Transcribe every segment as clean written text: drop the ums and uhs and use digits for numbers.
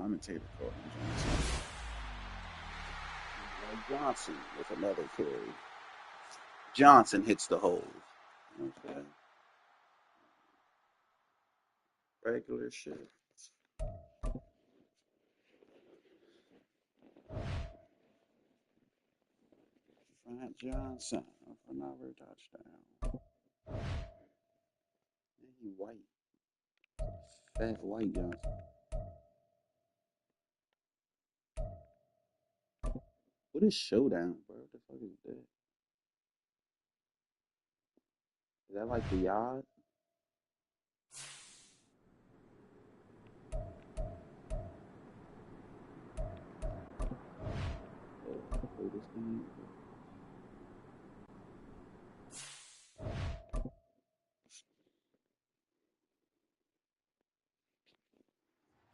commentator called him Johnson. Johnson with another carry. Johnson hits the hole. Okay. Regular shit. Frank Johnson for another touchdown. And he white. Fat white Johnson. What is Showdown, bro? What the fuck is that? Is that like the yard? This game. I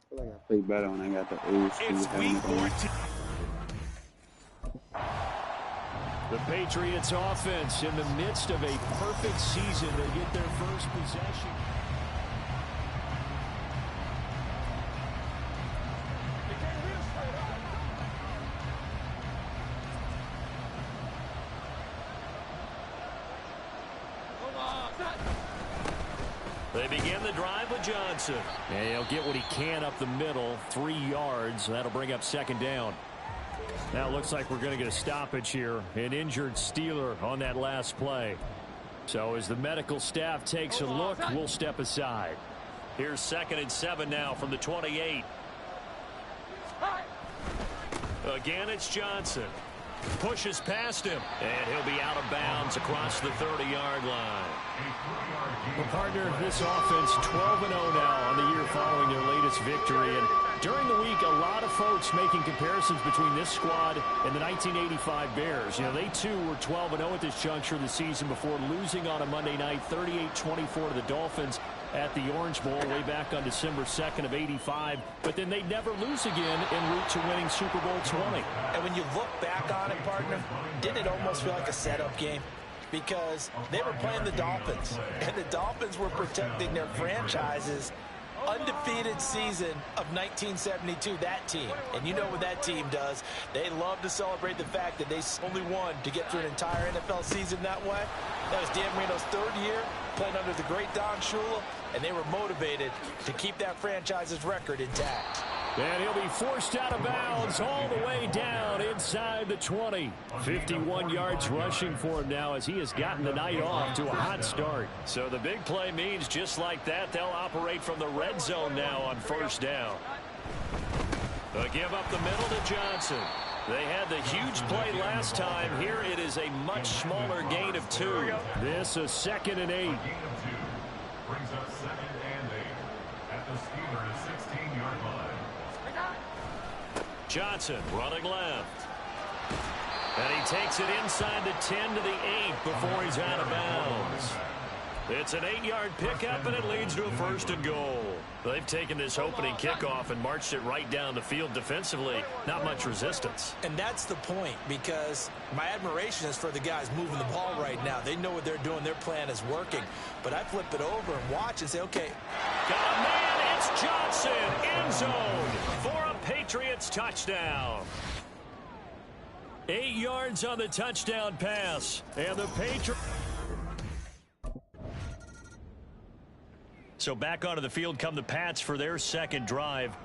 feel like I play better when I got the old school helmet on. The Patriots offense in the midst of a perfect season. They get their first possession. They begin the drive with Johnson. And he'll get what he can up the middle, 3 yards. That'll bring up second down. Now it looks like we're going to get a stoppage here. An injured Steeler on that last play. So as the medical staff takes a look, we'll step aside. Here's 2nd and 7 now from the 28. Again, it's Johnson. Pushes past him, and he'll be out of bounds across the 30-yard line. Well, partner, this offense 12-0 now on the year following their latest victory. And during the week, a lot of folks making comparisons between this squad and the 1985 Bears. You know, they too were 12-0 at this juncture of the season before losing on a Monday night 38-24 to the Dolphins at the Orange Bowl way back on December 2nd of '85. But then they'd never lose again en route to winning Super Bowl 20. And when you look back on it, partner, didn't it almost feel like a setup game? Because they were playing the Dolphins, and the Dolphins were protecting their franchise's undefeated season of 1972, that team. And you know what that team does. They love to celebrate the fact that they only won to get through an entire NFL season that way. That was Dan Marino's 3rd year, playing under the great Don Shula, and they were motivated to keep that franchise's record intact. And he'll be forced out of bounds all the way down inside the 20. 51 yards rushing for him now as he has gotten the night off to a hot start. So the big play means just like that, they'll operate from the red zone now on 1st down. A give up the middle to Johnson. They had the huge play last time. Here it is a much smaller gain of 2. This a 2nd and 8. Brings up 2nd and 8 at the Steelers' 16-yard line. Johnson running left. And he takes it inside the 10 to the 8 before he's out of bounds. It's an 8-yard pickup, and it leads to a 1st and goal. They've taken this opening kickoff and marched it right down the field defensively. Not much resistance. And that's the point, because my admiration is for the guys moving the ball right now. They know what they're doing. Their plan is working. But I flip it over and watch and say, okay. Got a man. It's Johnson. End zone for a Patriots touchdown. 8 yards on the touchdown pass. And the Patriots. So back onto the field come the Pats for their 2nd drive.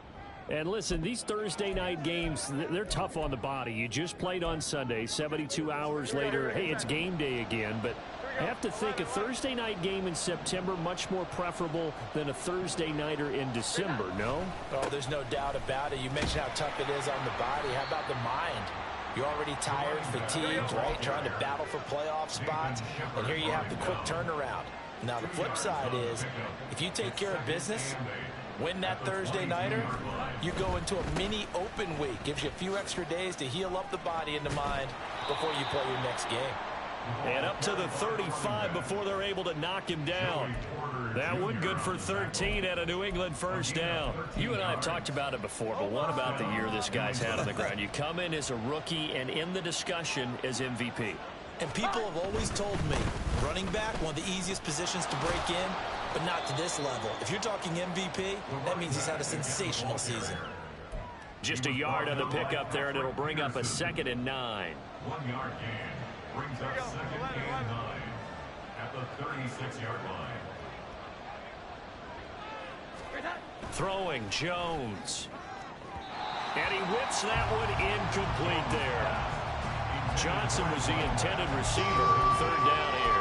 And listen, these Thursday night games, they're tough on the body. You just played on Sunday, 72 hours later. Hey, it's game day again. But I have to think a Thursday night game in September much more preferable than a Thursday nighter in December, no? Oh, there's no doubt about it. You mentioned how tough it is on the body. How about the mind? You're already tired, fatigued, right? Trying to battle for playoff spots. And here you have the quick turnaround. Now, the flip side is, if you take care of business, win that Thursday nighter, you go into a mini open week. Gives you a few extra days to heal up the body and the mind before you play your next game. And up to the 35 before they're able to knock him down. That one good for 13 at a New England 1st down. You and I have talked about it before, but what about the year this guy's had on the ground? You come in as a rookie and in the discussion as MVP. And people have always told me, running back, one of the easiest positions to break in, but not to this level. If you're talking MVP, that means he's had a sensational season. Just a yard on the pickup there, and it'll bring up a 2nd and 9. 1 yard gain. Brings up 2nd and 9 at the 36-yard line. Throwing Jones. And he whips that one incomplete there. Johnson was the intended receiver. 3rd down here.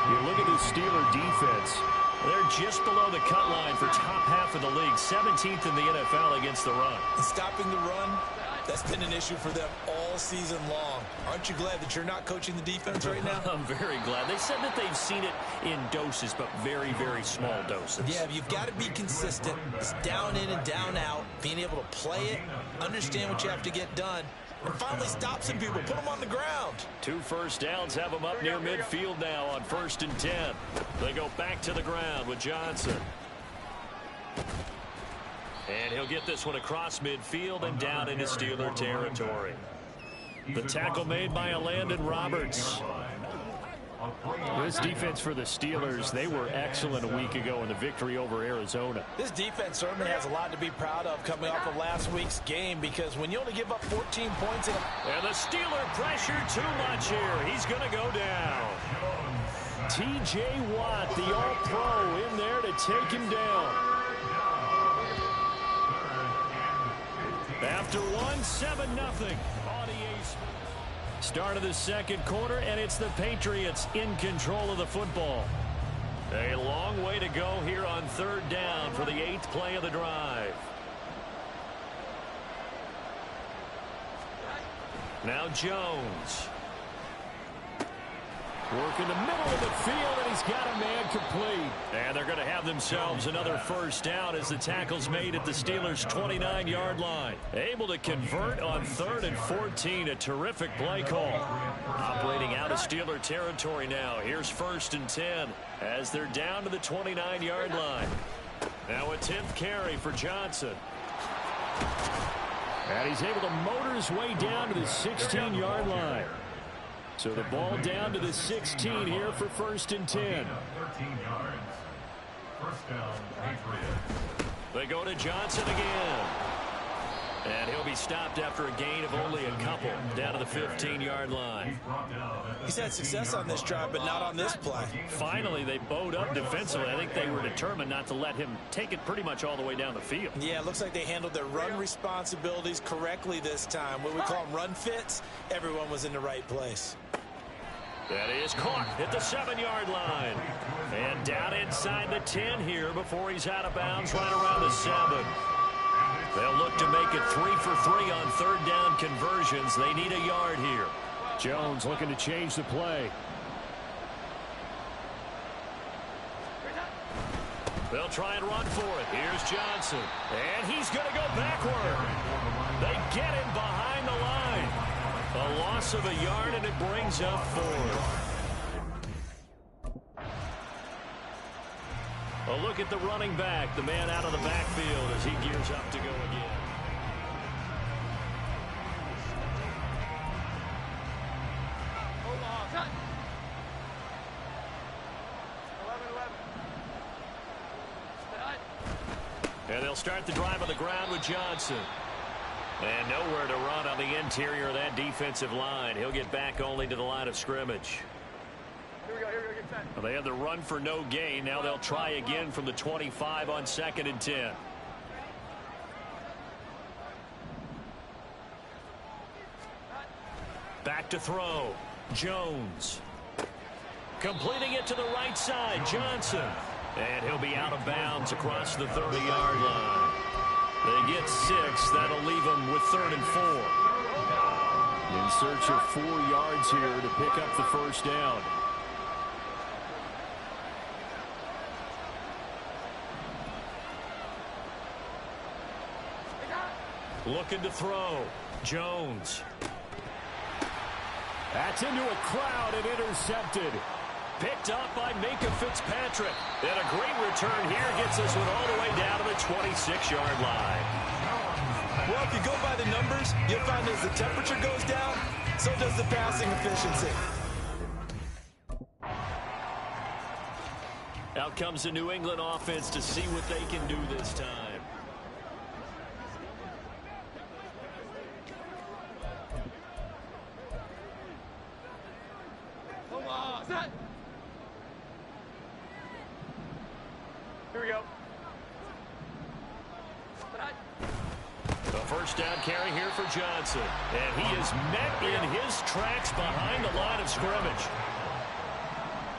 You look at the Steeler defense. They're just below the cut line for top half of the league. 17th in the NFL against the run. Stopping the run, that's been an issue for them all season long. Aren't you glad that you're not coaching the defense right now? I'm very glad. They said that they've seen it in doses, but very, very small doses. Yeah, you've got to be consistent. It's down in and down out. Being able to play it, understand what you have to get done, and finally stop some people, put them on the ground. 2 first downs have them up near midfield now on 1st and 10. They go back to the ground with Johnson. And he'll get this one across midfield and down into Steeler territory. The tackle made by Landon Roberts. This defense for the Steelers, they were excellent a week ago in the victory over Arizona. This defense certainly has a lot to be proud of coming off of last week's game, because when you only give up 14 points... And the Steeler pressure too much here. He's going to go down. T.J. Watt, the All-Pro, in there to take him down. After 7-0 on EA Sports. Start of the 2nd quarter, and it's the Patriots in control of the football. A long way to go here on 3rd down for the 8th play of the drive. Now Jones. Work in the middle of the field, and he's got a man complete. And they're going to have themselves another 1st down as the tackle's made at the Steelers' 29-yard line. Able to convert on 3rd and 14. A terrific play call. Operating out of Steeler territory now. Here's 1st and 10 as they're down to the 29-yard line. Now a 10th carry for Johnson. And he's able to motor his way down to the 16-yard line. So the ball down to the 16 here for 1st and 10. 13 yards. 1st down, Patriots. They go to Johnson again. And he'll be stopped after a gain of only a couple down to the 15-yard line. He's had success on this drive, but not on this play. Finally, they bowed up defensively. I think they were determined not to let him take it pretty much all the way down the field. Yeah, it looks like they handled their run responsibilities correctly this time. What we call them run fits, everyone was in the right place. That is caught at the 7-yard line. And down inside the 10 here before he's out of bounds right around the 7. They'll look to make it 3 for 3 on 3rd down conversions. They need a yard here. Jones looking to change the play. They'll try and run for it. Here's Johnson. And he's going to go backward. They get him behind the line. A loss of a yard, and it brings up 4th. A look at the running back, the man out of the backfield as he gears up to go again. And they'll start the drive on the ground with Johnson. And nowhere to run on the interior of that defensive line. He'll get back only to the line of scrimmage. Well, they had the run for no gain. Now they'll try again from the 25 on 2nd and 10. Back to throw. Jones. Completing it to the right side. Johnson. And he'll be out of bounds across the 30-yard line. They get 6. That'll leave them with 3rd and 4. In search of 4 yards here to pick up the 1st down. Looking to throw. Jones. That's into a crowd and intercepted. Picked up by Minkah Fitzpatrick. And a great return here gets this one all the way down to the 26-yard line. Well, if you go by the numbers, you'll find as the temperature goes down, so does the passing efficiency. Out comes the New England offense to see what they can do this time. Here we go. The first down carry here for Johnson. And he is met in his tracks behind the line of scrimmage.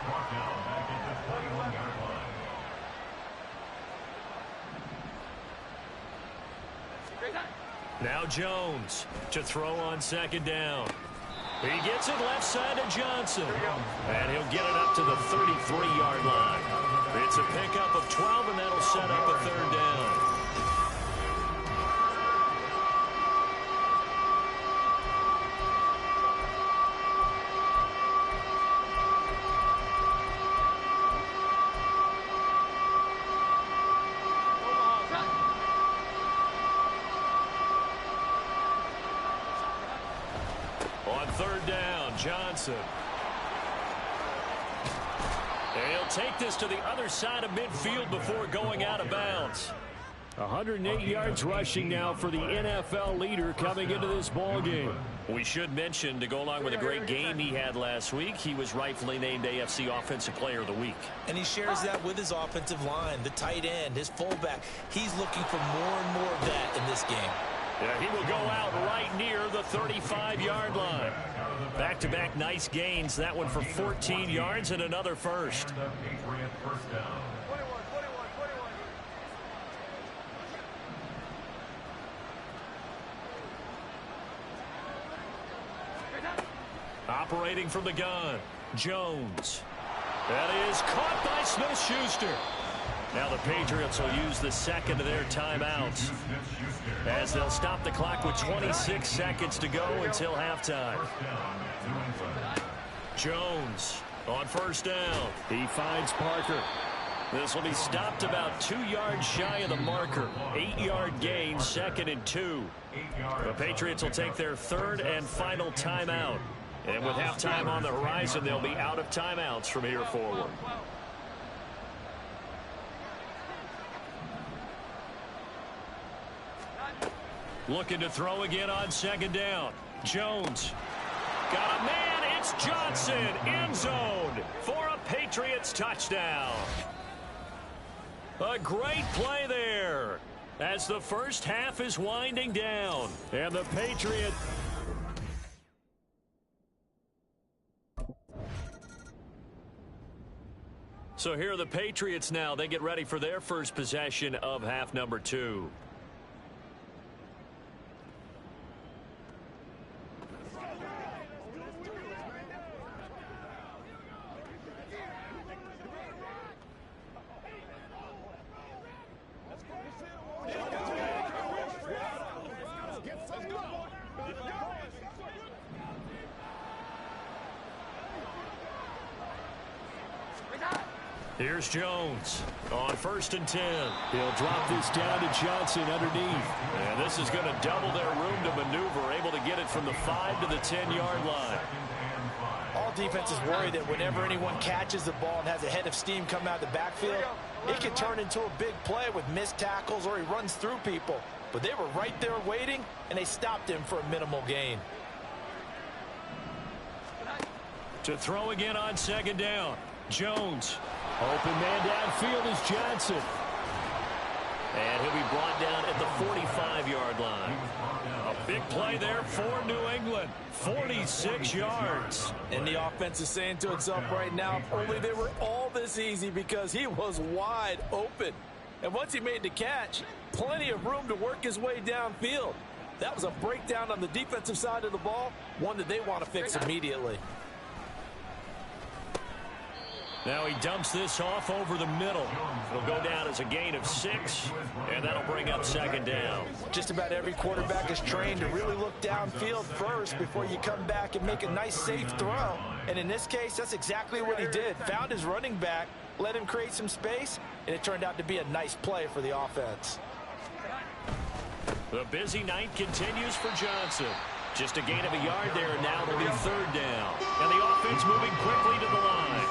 Brought down back at the 21-yard line. Now Jones to throw on second down. He gets it left side to Johnson. And he'll get it up to the 33-yard line. It's a pickup of 12, and that'll set up a third down. On third down, Johnson. And he'll take this to the other side of midfield before going out of bounds. 108 yards rushing now for the NFL leader coming into this ball game. We should mention, to go along with a great game he had last week, he was rightfully named AFC Offensive Player of the Week. And he shares that with his offensive line, the tight end, his fullback. He's looking for more and more of that in this game. Yeah, he will go out right near the 35-yard line. Back-to-back nice gains. That one for 14 yards and another first. The Patriot first down. 21. Operating from the gun, Jones. That is caught by Smith-Schuster. Now the Patriots will use the second of their timeouts as they'll stop the clock with 26 seconds to go until halftime. Jones on first down. He finds Parker. This will be stopped about 2 yards shy of the marker. 8-yard gain, 2nd and 2. The Patriots will take their third and final timeout. And with halftime on the horizon, they'll be out of timeouts from here forward. Looking to throw again on second down. Jones. Got a man. It's Johnson. End zone for a Patriots touchdown. A great play there as the first half is winding down. And the Patriots... So here are the Patriots now. They get ready for their first possession of half number 2. Here's Jones on 1st and 10. He'll drop this down to Johnson underneath. And this is going to double their room to maneuver, able to get it from the 5 to the 10-yard line. All defenses worry that whenever anyone catches the ball and has a head of steam come out of the backfield, it can turn into a big play with missed tackles or he runs through people. But they were right there waiting, and they stopped him for a minimal gain. To throw again on second down, Jones. Open man downfield is Johnson. And he'll be brought down at the 45-yard line. A big play there for New England. 46 yards. And the offense is saying to itself right now, if only they were all this easy, because he was wide open. And once he made the catch, plenty of room to work his way downfield. That was a breakdown on the defensive side of the ball, one that they want to fix immediately. Now he dumps this off over the middle. It'll go down as a gain of 6, and that'll bring up second down. Just about every quarterback is trained to really look downfield first before you come back and make a nice, safe throw. And in this case, that's exactly what he did. Found his running back, let him create some space, and it turned out to be a nice play for the offense. The busy night continues for Johnson. Just a gain of a yard there, and now it'll be third down. And the offense moving quickly to the line.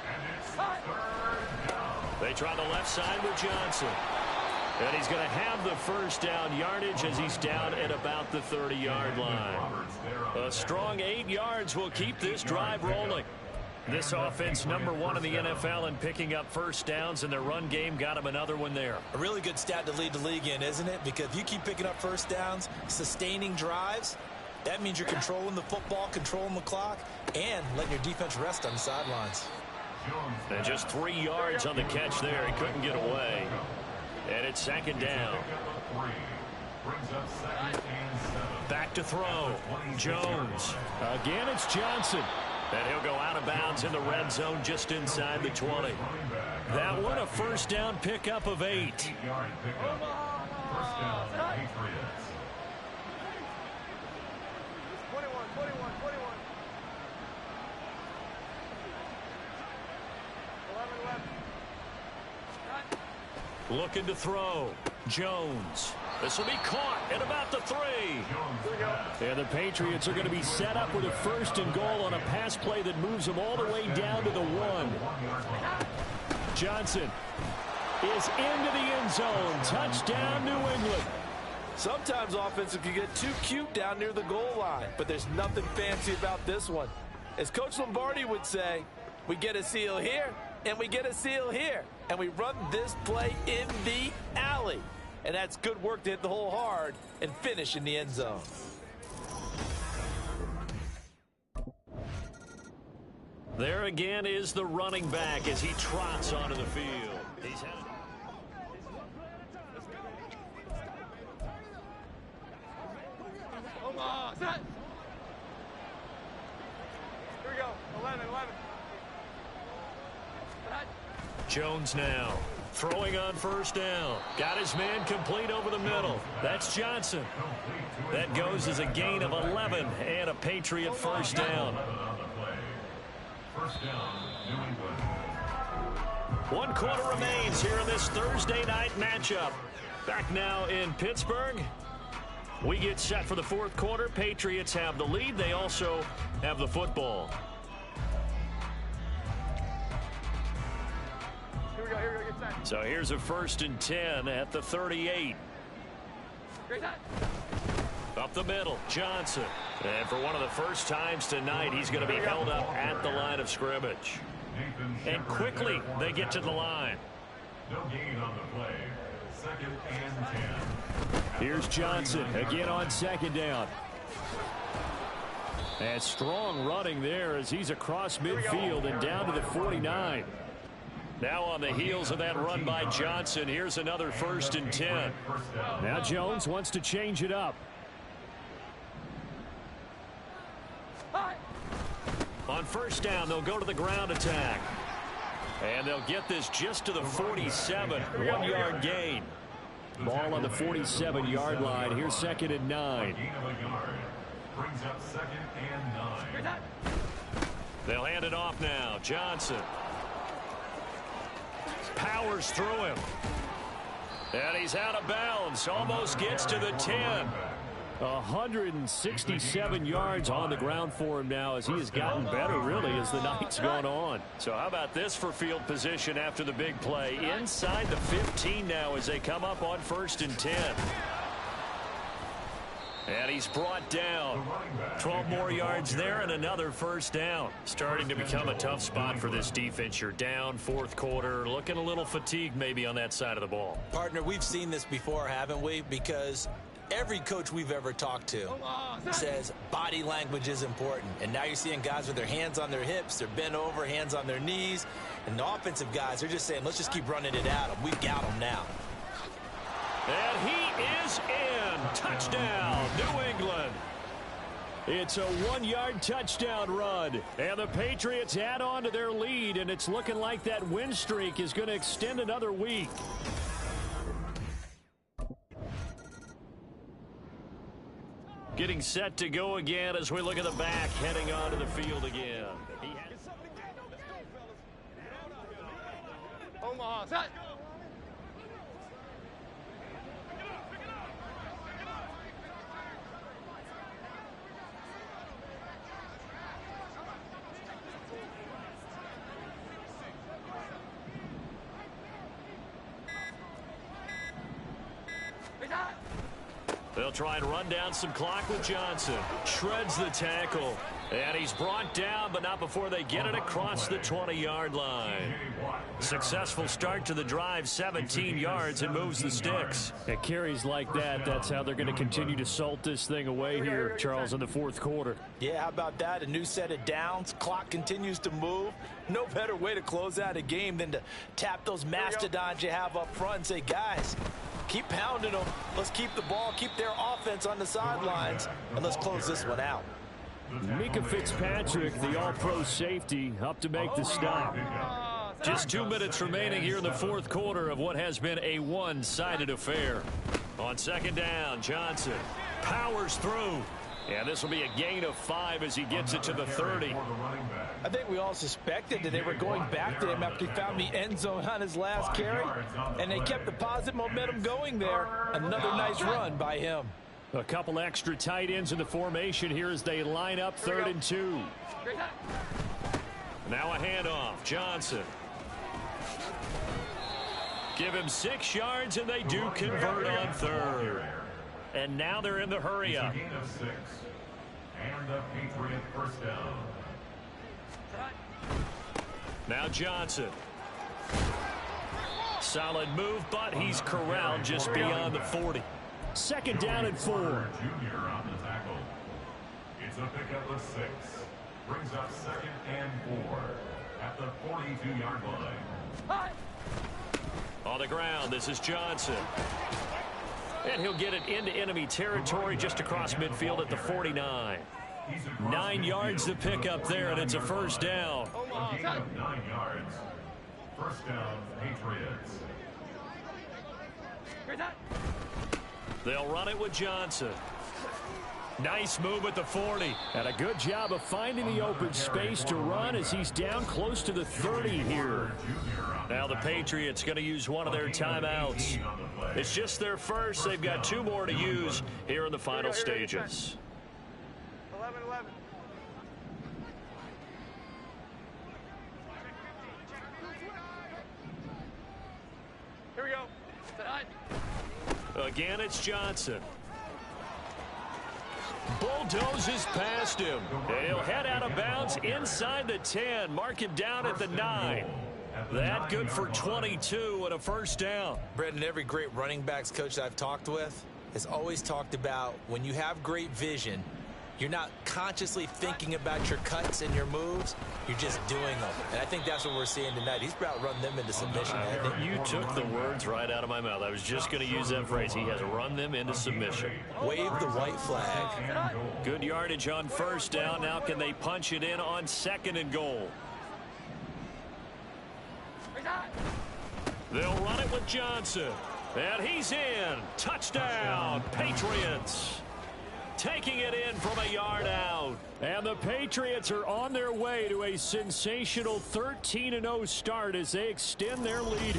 And it's third down. They try the left side with Johnson. And he's going to have the first down yardage as he's down at about the 30-yard line. A strong 8 yards will keep this drive rolling. This offense #1 in the NFL in picking up first downs, and their run game got him another one there. A really good stat to lead the league in, isn't it? Because if you keep picking up first downs, sustaining drives, that means you're controlling the football, controlling the clock, and letting your defense rest on the sidelines. And just 3 yards on the catch there. He couldn't get away. And it's second down. Back to throw. Jones. Again, it's Johnson. And he'll go out of bounds in the red zone just inside the 20. That one a first down pickup of 8. First down, Patriots. 21. Looking to throw. Jones. This will be caught at about the 3. And the Patriots are going to be set up with a 1st and goal on a pass play that moves them all the way down to the 1. Johnson is into the end zone. Touchdown, New England. Sometimes offenses can get too cute down near the goal line, but there's nothing fancy about this one. As Coach Lombardi would say, we get a seal here, and we get a seal here, and we run this play in the alley. And that's good work to hit the hole hard and finish in the end zone. There again is the running back as he trots onto the field. He's had Here we go. 11. Jones now throwing on first down. Got his man complete over the middle. That's Johnson. That goes as a gain of 11 and a Patriot first down. First down, New England. 1 quarter remains here in this Thursday night matchup. Back now in Pittsburgh. We get set for the 4th quarter. Patriots have the lead. They also have the football. Here we go. Get set. So here's a 1st and 10 at the 38. Great time. Up the middle, Johnson. And for one of the first times tonight, he's going to be held up at the line of scrimmage. And quickly, they get to the line. No gain on the play. 2nd and 10. Here's Johnson again on 2nd down. And strong running there as he's across midfield and down to the 49. Now on the heels of that run by Johnson, here's another 1st and 10. Now Jones wants to change it up. On first down, they'll go to the ground attack. And they'll get this just to the 47. 1-yard gain. Ball on the 47-yard line. Here's 2nd and 9. Gain of a yard. Brings up 2nd and 9. They'll hand it off now. Johnson powers through him. And he's out of bounds. Almost gets to the 10. 167 yards on the ground for him now as he has gotten better, really, as the night's gone on. So how about this for field position after the big play? Inside the 15 now as they come up on 1st and 10. And he's brought down. 12 more yards there and another first down. Starting to become a tough spot for this defense. You're down 4th quarter. Looking a little fatigued maybe on that side of the ball. Partner, we've seen this before, haven't we? Because every coach we've ever talked to says body language is important. And now you're seeing guys with their hands on their hips, they're bent over, hands on their knees. And the offensive guys, they're just saying, let's just keep running it at them. We've got them now. And he is in. Touchdown, New England. It's a 1-yard touchdown run. And the Patriots add on to their lead, and it's looking like that win streak is going to extend another week. Getting set to go again as we look at the back, heading onto the field again. Omaha, set. They'll try and run down some clock with Johnson. Shreds the tackle. And he's brought down, but not before they get it across the 20-yard line. Successful start to the drive, 17 yards, and moves the sticks. At carries like that, that's how they're going to continue to salt this thing away here, Charles, in the fourth quarter. Yeah, how about that? A new set of downs. Clock continues to move. No better way to close out a game than to tap those mastodons you have up front and say, guys, keep pounding them. Let's keep the ball, keep their offense on the sidelines, and let's close this one out. Mika Fitzpatrick, the all-pro safety, up to make the stop. Just 2 minutes remaining here in the fourth quarter of what has been a one-sided affair. On second down, Johnson powers through. And this will be a gain of 5 as he gets it to the 30. I think we all suspected that they were going back to him after he found the end zone on his last carry. And they kept the positive momentum going there. Another nice run by him. A couple extra tight ends in the formation here as they line up 3rd and 2. Now a handoff. Johnson. Give him 6 yards, and they do convert on 3rd. And now they're in the hurry up. Gain of 6. And the Patriot first down. Now Johnson. Solid move, but he's corralled just beyond the 40. Second down and 4. Junior on the tackle. It's a pickup of 6. Brings up 2nd and 4 at the 42-yard line. On the ground, this is Johnson. And he'll get it into enemy territory just across midfield at the 49. 9 yards to pick up there, and it's a first down. A gain of 9 yards. First down, Patriots. They'll run it with Johnson. Nice move at the 40. And a good job of finding the open space to run as he's down close to the 30 here. Now the Patriots going to use one of their timeouts. It's just their first. They've got 2 more to use here in the final stages. 11-11. Here we go. Again, it's Johnson. Bulldozes past him. And he'll head out of bounds inside the 10. Mark him down at the 9. That good for 22 and a first down. Brendan, every great running backs coach I've talked with has always talked about when you have great vision, you're not consciously thinking about your cuts and your moves. You're just doing them. And I think that's what we're seeing tonight. He's about run them into submission. You took the words right out of my mouth. I was just going to use that phrase. He has run them into submission. Wave the white flag. Good yardage on first down. Now can they punch it in on 2nd and goal? They'll run it with Johnson. And he's in. Touchdown, Patriots. Taking it in from a yard out. And the Patriots are on their way to a sensational 13-0 start as they extend their lead.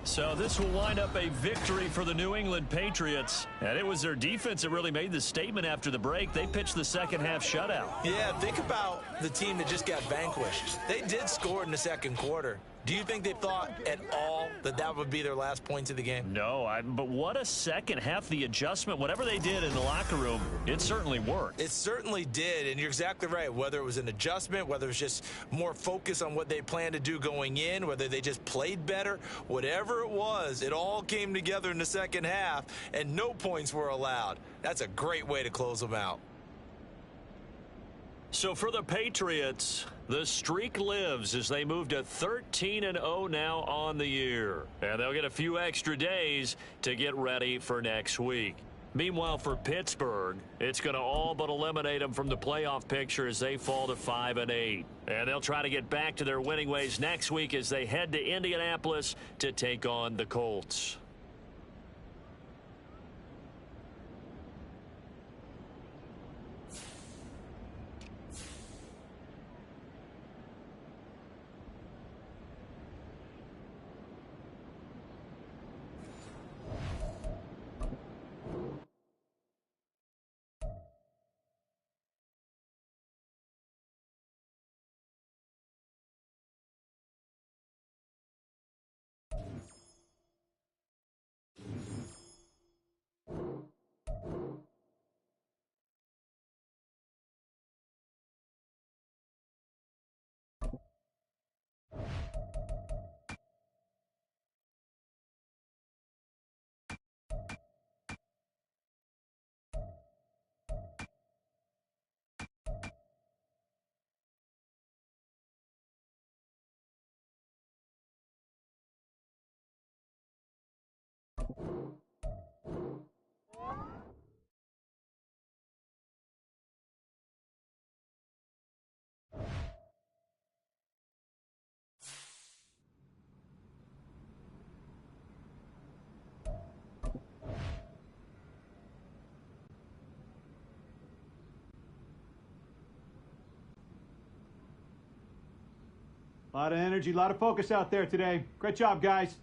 So this will wind up a victory for the New England Patriots. And it was their defense that really made the statement after the break. They pitched the second half shutout. Yeah, think about the team that just got vanquished. They did score in the second quarter. Do you think they thought at all that that would be their last points of the game? No, but what a second half. The adjustment, whatever they did in the locker room, it certainly worked. It certainly did, and you're exactly right. Whether it was an adjustment, whether it was just more focus on what they planned to do going in, whether they just played better, whatever it was, it all came together in the second half, and no points were allowed. That's a great way to close them out. So for the Patriots, the streak lives as they move to 13-0 now on the year. And they'll get a few extra days to get ready for next week. Meanwhile, for Pittsburgh, it's going to all but eliminate them from the playoff picture as they fall to 5-8. And they'll try to get back to their winning ways next week as they head to Indianapolis to take on the Colts. A lot of energy, a lot of focus out there today. Great job, guys.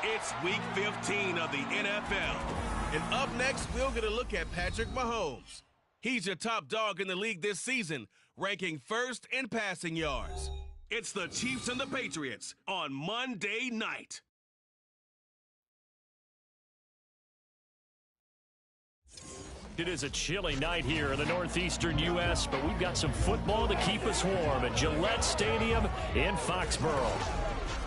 It's week 15 of the NFL. And up next, we'll get a look at Patrick Mahomes. He's your top dog in the league this season, ranking first in passing yards. It's the Chiefs and the Patriots on Monday night. It is a chilly night here in the northeastern U.S., but we've got some football to keep us warm at Gillette Stadium in Foxborough.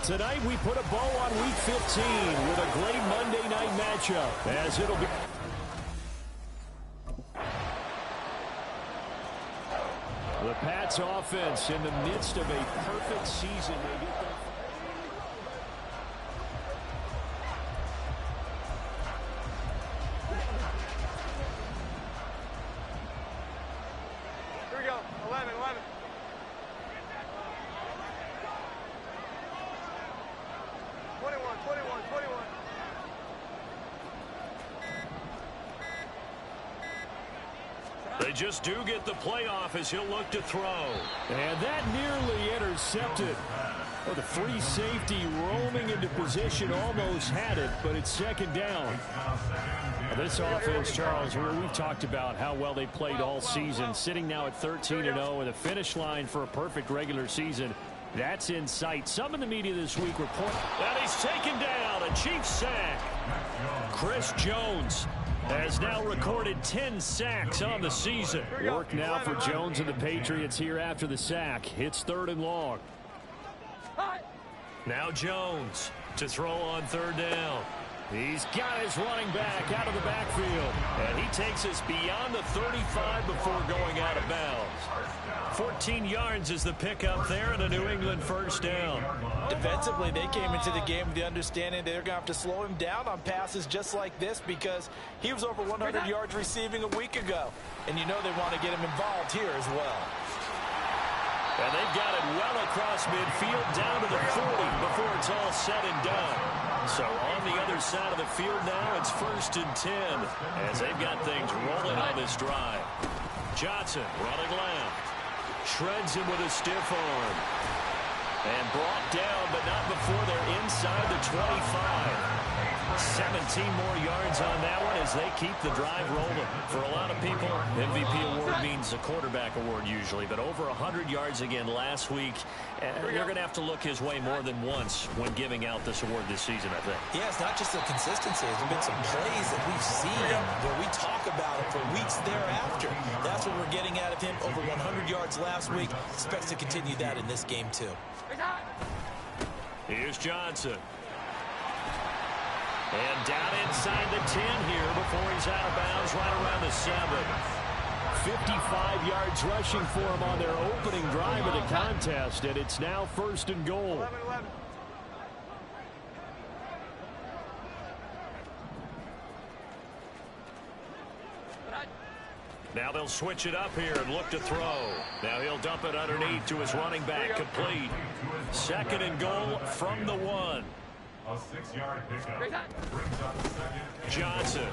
Tonight we put a bow on Week 15 with a great Monday night matchup, as it'll be... The Pats offense in the midst of a perfect season. They get their... Here we go. 11. 21. They just do get the playoff as he'll look to throw. And that nearly intercepted. Well, the free safety roaming into position almost had it, but it's second down. This offense, Charles, we've talked about how well they played all season, sitting now at 13-0 with a finish line for a perfect regular season. That's in sight. Some in the media this week report that he's taken down, a Chiefs sack. Chris Jones has now recorded 10 sacks on the season. Work now for Jones and the Patriots here after the sack. It's 3rd and long. Now Jones to throw on 3rd down. He's got his running back out of the backfield. And he takes us beyond the 35 before going out of bounds. 14 yards is the pickup there and a New England first down. Defensively, they came into the game with the understanding they're going to have to slow him down on passes just like this because he was over 100 yards receiving a week ago. And you know they want to get him involved here as well. And they've got it well across midfield down to the 40 before it's all said and done. So on the other side of the field now, it's 1st and 10 as they've got things rolling on this drive. Johnson running left. Shreds him with a stiff arm. And brought down, but not before they're inside the 25. 17 more yards on that one as they keep the drive rolling. For a lot of people, MVP award means a quarterback award usually, but over 100 yards again last week. They're going to have to look his way more than once when giving out this award this season, I think. Yeah, it's not just the consistency. There's been some plays that we've seen where we talk about it for weeks thereafter. That's what we're getting out of him. Over 100 yards last week. Expects to continue that in this game, too. Here's Johnson. And down inside the 10 here before he's out of bounds right around the 7. 55 yards rushing for him on their opening drive of the contest, and it's now 1st and goal. 11. Now they'll switch it up here and look to throw. Now he'll dump it underneath to his running back, complete. 2nd and goal from the 1. A 6-yard pickup brings up 2nd. Johnson.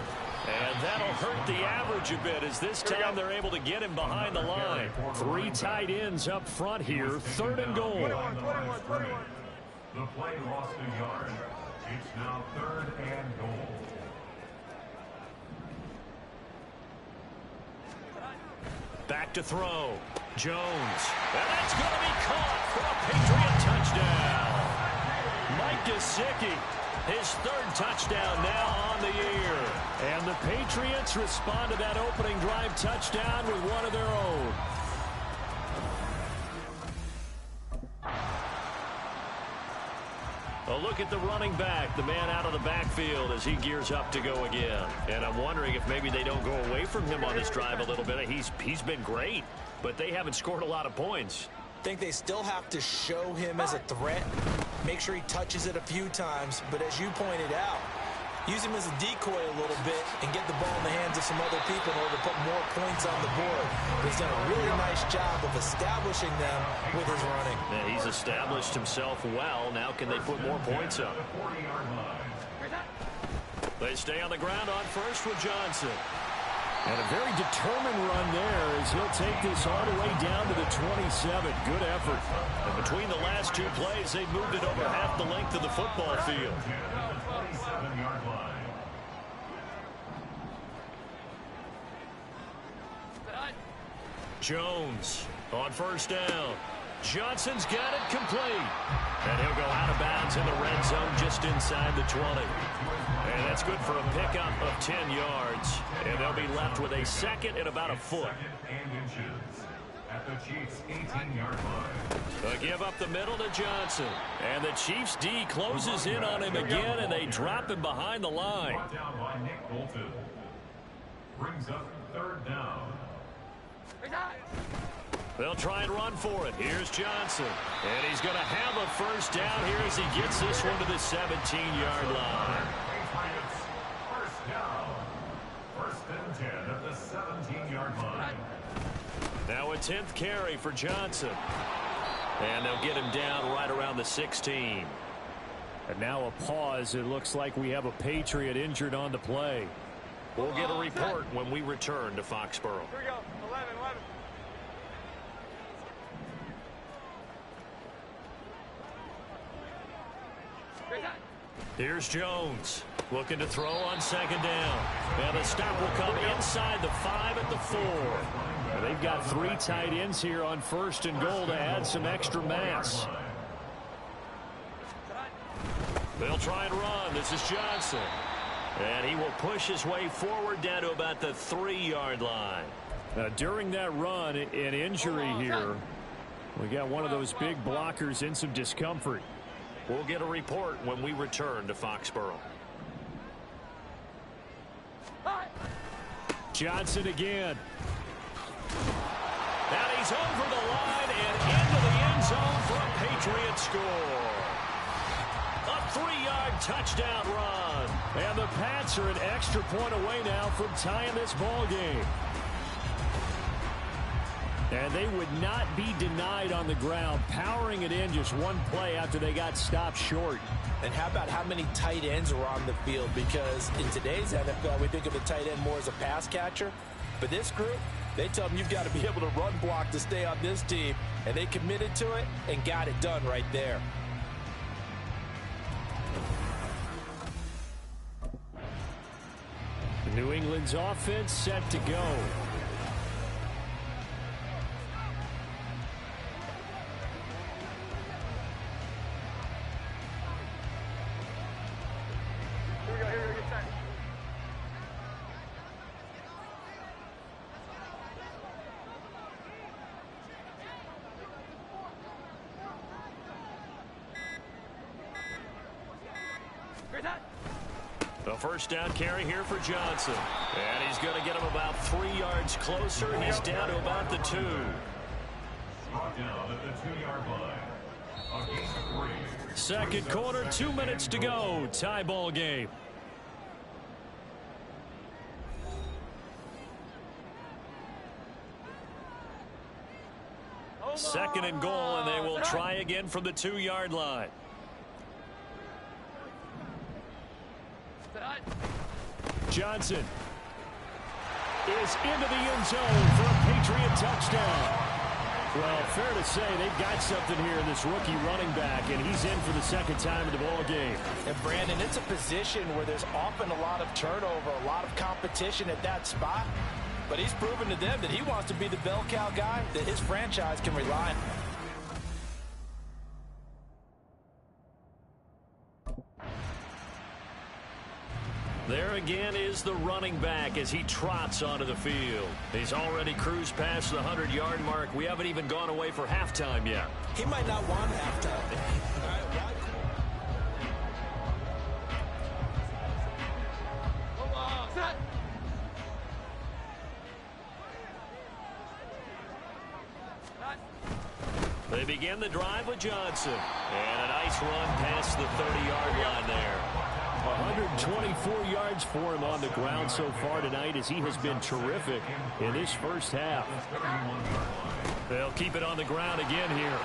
And that'll hurt the average a bit as this time they're able to get him behind the line. 3 tight ends up front here. 3rd and goal. 21. The play lost a yard. It's now 3rd and goal. Back to throw. Jones. And that's going to be caught for a Patriot touchdown. Mike Gesicki, his 3rd touchdown now on the year. And the Patriots respond to that opening drive touchdown with one of their own. A look at the running back, the man out of the backfield as he gears up to go again. And I'm wondering if maybe they don't go away from him on this drive a little bit. He's been great, but they haven't scored a lot of points. I think they still have to show him as a threat, make sure he touches it a few times, but as you pointed out, use him as a decoy a little bit and get the ball in the hands of some other people in order to put more points on the board. But he's done a really nice job of establishing them with his running. Yeah, he's established himself well. Now can they put more points up? They stay on the ground on first with Johnson. And a very determined run there as he'll take this all the way down to the 27. Good effort. And between the last 2 plays, they've moved it over half the length of the football field. Jones on 1st down. Johnson's got it complete. And he'll go out of bounds in the red zone just inside the 20. And that's good for a pickup of 10 yards. And they'll be left with a 2nd and about a foot. at the Chiefs' 18-yard line. A give up the middle to Johnson. And the Chiefs D closes in on him again, and they drop him behind the line. Brought down by Nick Bolton. Brings up 3rd down. They'll try and run for it. Here's Johnson. And he's going to have a first down here as he gets this one to the 17-yard line. Patriots, first down. 1st and 10 at the 17-yard line. Now a 10th carry for Johnson. And they'll get him down right around the 16. And now a pause. It looks like we have a Patriot injured on the play. We'll get a report when we return to Foxborough. Here we go. 11. Here's Jones looking to throw on 2nd down. And the stop will come inside the 5 at the 4. Well, they've got 3 tight ends here on 1st and goal to add some extra mass. They'll try and run. This is Johnson. And he will push his way forward down to about the 3-yard line. During that run, an injury here. We got one of those big blockers in some discomfort. We'll get a report when we return to Foxborough. Johnson again. And he's over the line and into the end zone for a Patriot score. A 3-yard touchdown run. And the Pats are an extra point away now from tying this ball game. And they would not be denied on the ground, powering it in just one play after they got stopped short. And how about how many tight ends are on the field? Because in today's NFL, we think of a tight end more as a pass catcher. But this group, they tell them you've got to be able to run block to stay on this team. And they committed to it and got it done right there. New England's offense set to go. A first down carry here for Johnson. And he's going to get him about 3 yards closer. He's down to about the 2. Brought down at the 2-yard line. A gain of 3. Second quarter, 2 minutes to go. Tie ball game. Second and goal, and they will try again from the 2-yard line. Johnson is into the end zone for a Patriot touchdown. Well, fair to say they've got something here in this rookie running back, and he's in for the 2nd time in the ball game. And Brandon, it's a position where there's often a lot of turnover, a lot of competition at that spot. But he's proven to them that he wants to be the bell cow guy that his franchise can rely on. There again is the running back as he trots onto the field. He's already cruised past the 100-yard mark. We haven't even gone away for halftime yet. He might not want halftime. They begin the drive with Johnson. And a nice run past the 30-yard line there. 124 yards for him on the ground so far tonight as he has been terrific in this first half. They'll keep it on the ground again here.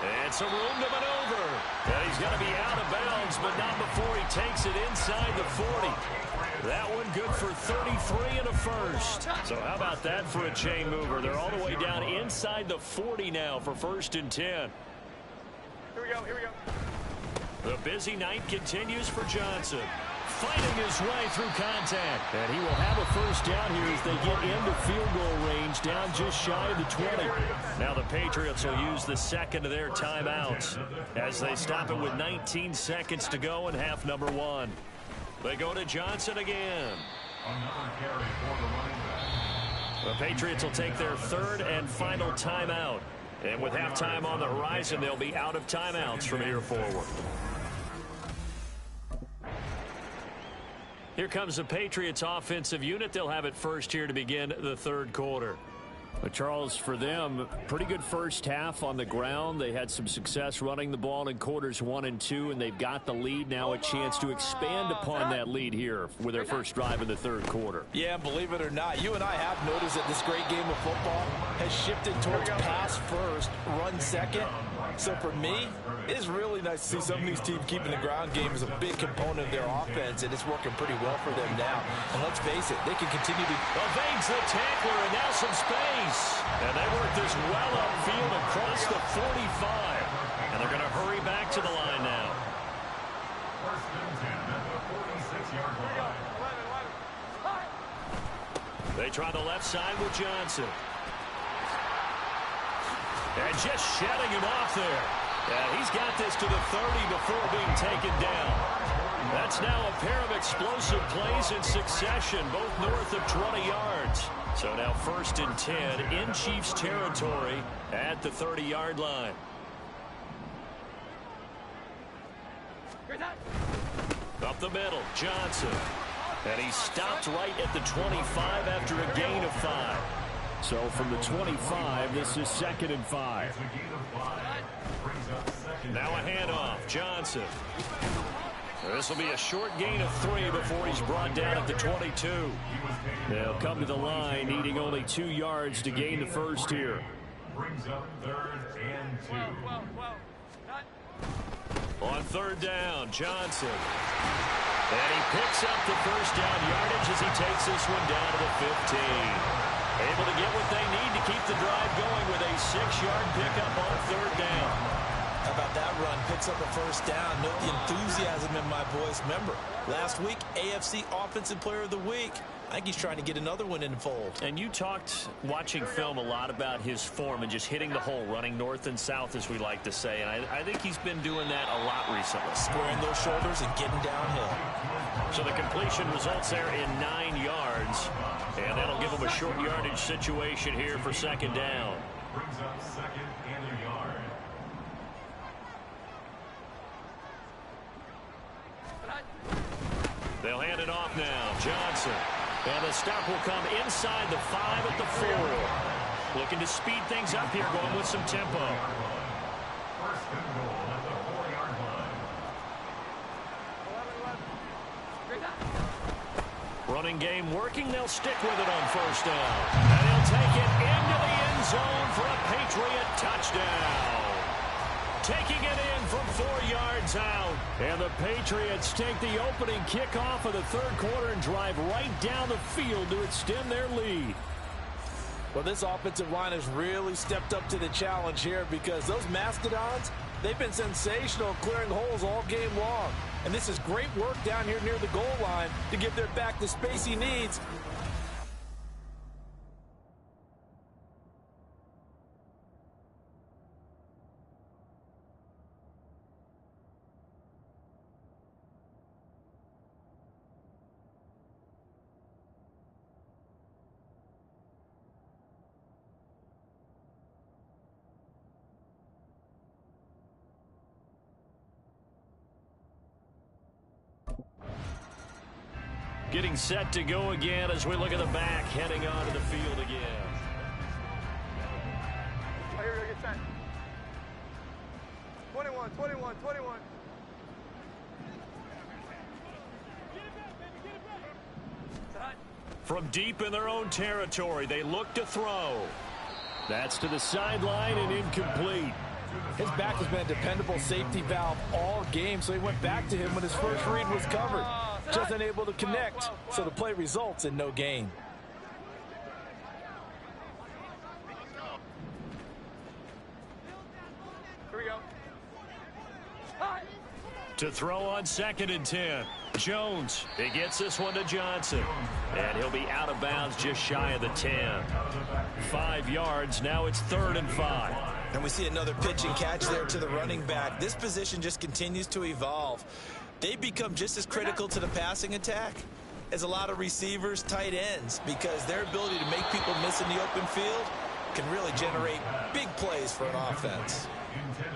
And some room to maneuver. And he's going to be out of bounds, but not before he takes it inside the 40. That one good for 33 and a first. So how about that for a chain mover? They're all the way down inside the 40 now for 1st and 10. Here we go. The busy night continues for Johnson. Fighting his way through contact. And he will have a first down here as they get into field goal range, down just shy of the 20. Now the Patriots will use the second of their timeouts as they stop it with 19 seconds to go in half number 1. They go to Johnson again. Another carry for the running back. The Patriots will take their third and final timeout. And with halftime on the horizon, they'll be out of timeouts from here forward. Here comes the Patriots offensive unit. They'll have it first here to begin the third quarter. But Charles, for them, pretty good first half on the ground. They had some success running the ball in quarters 1 and 2, and they've got the lead. Now a chance to expand upon that lead here with their first drive in the third quarter. Yeah, believe it or not, you and I have noticed that this great game of football has shifted towards pass first, run second. So for me, it's really nice to see some of these teams keeping the ground game as a big component of their offense, and it's working pretty well for them now. And let's face it, they can continue to evades the tackler, and now some space. And they work this well upfield across the 45. And they're going to hurry back to the line now. First and 10 at the 46-yard line. They try the left side with Johnson. And just shedding him off there. Yeah, he's got this to the 30 before being taken down. That's now a pair of explosive plays in succession, both north of 20 yards. So now first and 10 in Chiefs territory at the 30-yard line. Up the middle, Johnson. And he stopped right at the 25 after a gain of 5. So from the 25, this is 2nd and 5. Now a handoff, Johnson. This will be a short gain of 3 before he's brought down at the 22. They'll come to the line, needing only 2 yards to gain the first here. Brings up 3rd and 2. On 3rd down, Johnson. And he picks up the first down yardage as he takes this one down to the 15. Able to get what they need to keep the drive going with a 6-yard pickup on 3rd down. How about that run? Picks up a first down. Note the enthusiasm in my voice. Remember, last week, AFC Offensive Player of the Week. I think he's trying to get another one in the fold. And you talked, watching film, a lot about his form and just hitting the hole, running north and south, as we like to say. And I think he's been doing that a lot recently. Squaring those shoulders and getting downhill. So the completion results there in 9 yards. And that'll give him a short yardage situation here for 2nd down. Brings up 2nd and a yard. They'll hand it off now. Johnson. And the stop will come inside the 5 at the 4. Looking to speed things up here, going with some tempo. First and goal at the 4-yard line. Running game working. They'll stick with it on 1st down. And he'll take it into the end zone for a Patriot touchdown. Taking it in from 4 yards out. And the Patriots take the opening kickoff of the 3rd quarter and drive right down the field to extend their lead. Well, this offensive line has really stepped up to the challenge here because those Mastodons, they've been sensational clearing holes all game long. And this is great work down here near the goal line to give their back the space he needs. Getting set to go again as we look at the back, heading onto the field again. Oh, here we go, get set. 21, 21, 21. From deep in their own territory, they look to throw. That's to the sideline and incomplete. His back has been a dependable safety valve all game, so he went back to him when his first read was covered. Just unable to connect, so the play results in no gain. Here we go. To throw on 2nd and 10. Jones, he gets this one to Johnson. And he'll be out of bounds just shy of the 10. 5 yards, now it's 3rd and 5. And we see another pitch and catch there to the running back. This position just continues to evolve. They become just as critical to the passing attack is a lot of receivers, tight ends, because their ability to make people miss in the open field can really generate big plays for an offense.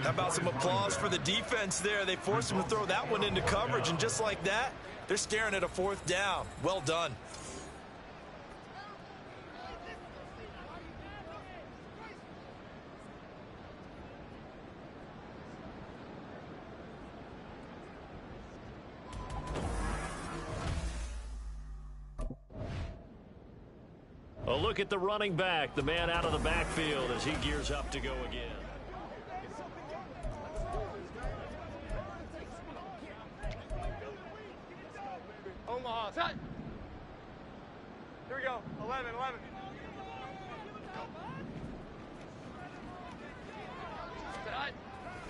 How about some applause for the defense there? They forced him to throw that one into coverage, and just like that, they're staring at a 4th down. Well done. A look at the running back, the man out of the backfield as he gears up to go again. Omaha, set. Here we go. 11.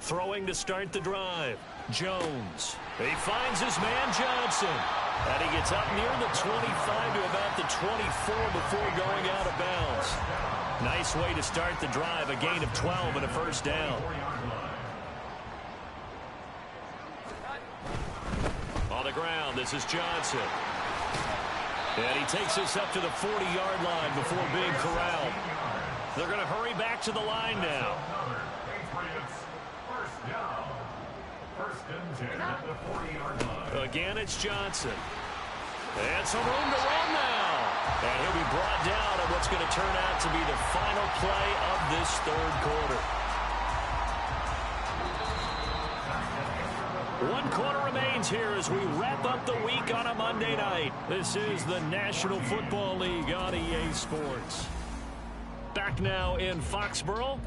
Throwing to start the drive. Jones. He finds his man Johnson. And he gets up near the 25 to about the 24 before going out of bounds. Nice way to start the drive. A gain of 12 and a first down. On the ground, this is Johnson. And he takes this up to the 40-yard line before being corralled. They're going to hurry back to the line now. Again, it's Johnson. And some room to run now. And he'll be brought down on what's going to turn out to be the final play of this third quarter. 1 quarter remains here as we wrap up the week on a Monday night. This is the National Football League on EA Sports. Back now in Foxborough.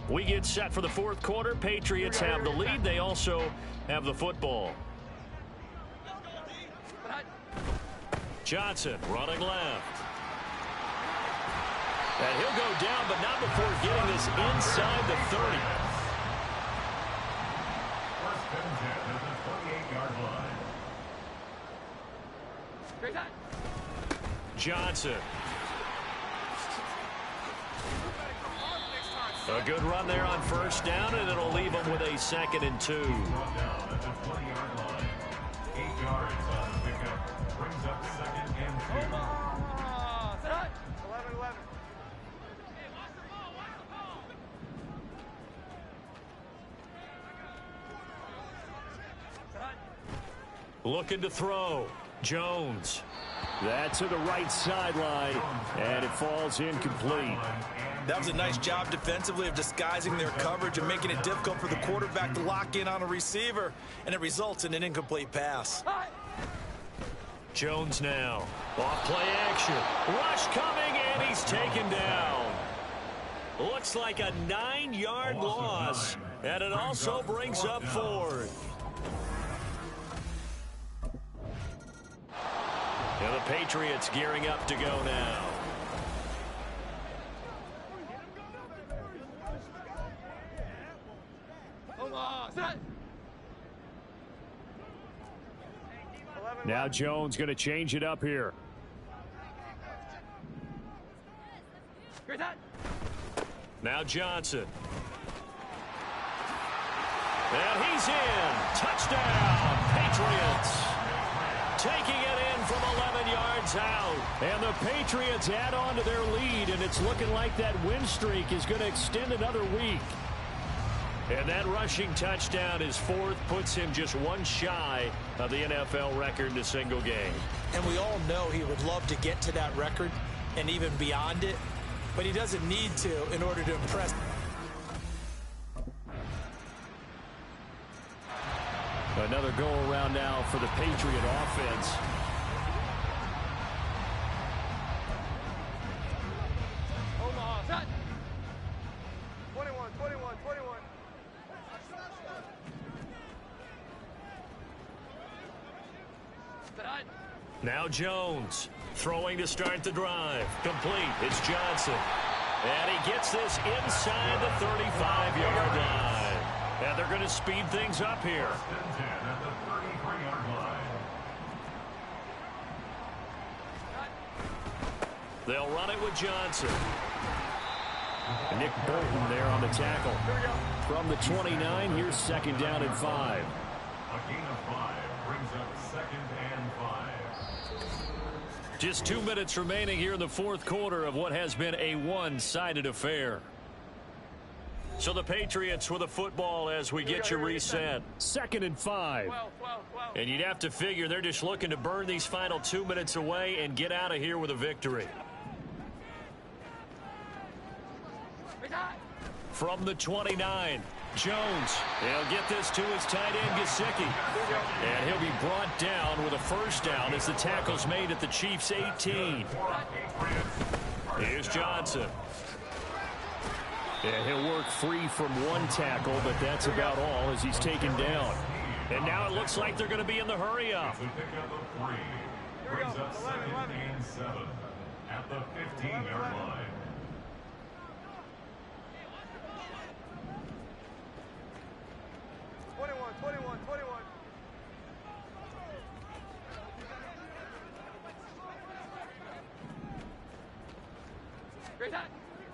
We get set for the 4th quarter. Patriots have the lead. They also have the football. Johnson running left. And he'll go down, but not before getting this inside the 30. Johnson. A good run there on first down, and it'll leave them with a 2nd and 2. 8 yards on the pickup. Brings up 2nd and 2. 11. Looking to throw. Jones. That's to the right sideline, and it falls incomplete. That was a nice job defensively of disguising their coverage and making it difficult for the quarterback to lock in on a receiver, and it results in an incomplete pass. Jones now. Off play action. Rush coming, and he's taken down. Looks like a 9-yard loss, and it also brings up 4th. And the Patriots gearing up to go now. Now Jones going to change it up here. Now Johnson. And he's in. Touchdown, Patriots. Taking it in from 11 yards out. And the Patriots add on to their lead, and it's looking like that win streak is going to extend another week. And that rushing touchdown, his 4th, puts him just 1 shy of the NFL record in a single game. And we all know he would love to get to that record and even beyond it, but he doesn't need to in order to impress. Another go-around now for the Patriot offense. Omaha, set. 21. Now Jones throwing to start the drive. Complete. It's Johnson. And he gets this inside the 35-yard line. And they're going to speed things up here. They'll run it with Johnson. Nick Bolton there on the tackle. From the 29, here's 2nd down and 5. A gain of 5 brings up 2nd and 5. Just 2 minutes remaining here in the fourth quarter of what has been a one-sided affair. So the Patriots with the football as we get you reset. 2nd and 5. And you'd have to figure they're just looking to burn these final 2 minutes away and get out of here with a victory. From the 29, Jones. He'll get this to his tight end, Gesicki. And he'll be brought down with a first down as the tackle's made at the Chiefs' 18. Here's Johnson. And he'll work free from one tackle, but that's about all as he's taken down. And now it looks like they're going to be in the hurry-up. Brings up 2nd and 7 at the 15-yard line.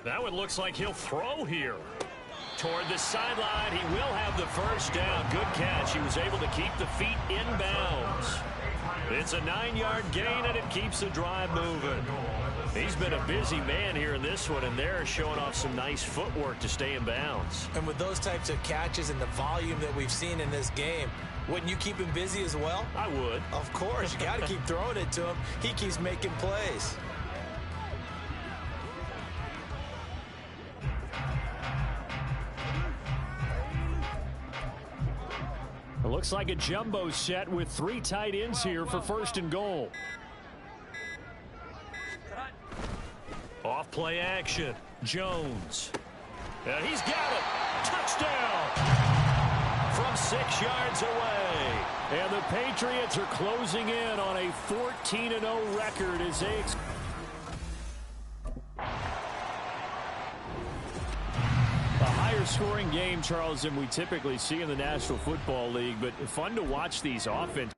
That one looks like he'll throw here. Toward the sideline, he will have the first down. Good catch. He was able to keep the feet in bounds. It's a 9-yard gain, and it keeps the drive moving. He's been a busy man here in this one, and they're showing off some nice footwork to stay in bounds. And with those types of catches and the volume that we've seen in this game, wouldn't you keep him busy as well? I would. Of course. You got to keep throwing it to him. He keeps making plays. It looks like a jumbo set with 3 tight ends here for 1st and goal. Off play action. Jones. And he's got it. Touchdown. From 6 yards away. And the Patriots are closing in on a 14-0 record as they scoring game, Charles, than we typically see in the National Football League, but fun to watch these offenses.